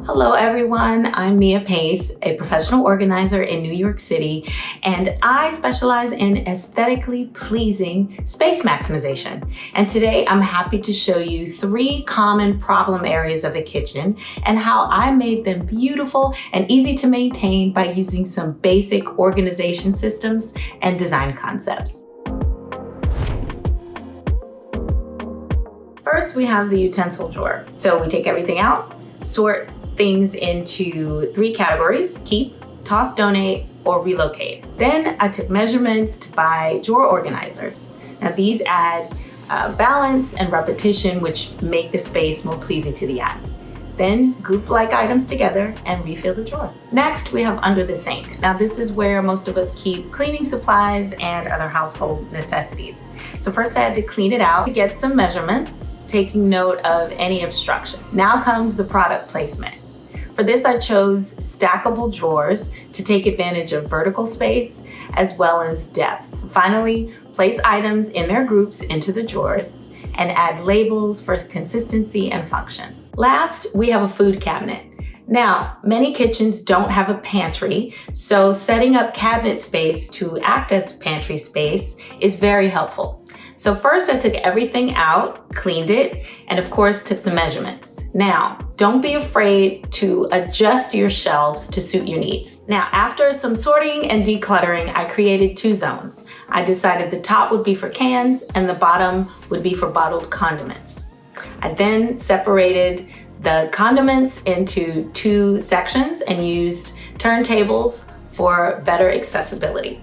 Hello everyone, I'm Meah Pace, a professional organizer in New York City, and I specialize in aesthetically pleasing space maximization. And today I'm happy to show you 3 common problem areas of the kitchen and how I made them beautiful and easy to maintain by using some basic organization systems and design concepts. First, we have the utensil drawer. So we take everything out, sort things into 3 categories: keep, toss, donate, or relocate. Then I took measurements to buy drawer organizers. Now these add balance and repetition, which make the space more pleasing to the eye. Then group like items together and refill the drawer. Next, we have under the sink. Now this is where most of us keep cleaning supplies and other household necessities. So first I had to clean it out to get some measurements, taking note of any obstruction. Now comes the product placement. For this, I chose stackable drawers to take advantage of vertical space as well as depth. Finally, place items in their groups into the drawers and add labels for consistency and function. Last, we have a food cabinet. Now, many kitchens don't have a pantry, so setting up cabinet space to act as pantry space is very helpful. So first I took everything out, cleaned it, and of course took some measurements. Now, don't be afraid to adjust your shelves to suit your needs. Now, after some sorting and decluttering, I created 2 zones. I decided the top would be for cans and the bottom would be for bottled condiments. I then separated the condiments into 2 sections and used turntables for better accessibility.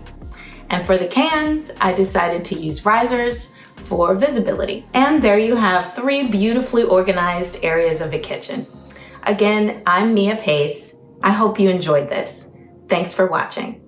And for the cans, I decided to use risers for visibility. And there you have 3 beautifully organized areas of the kitchen. Again, I'm Meah Pace. I hope you enjoyed this. Thanks for watching.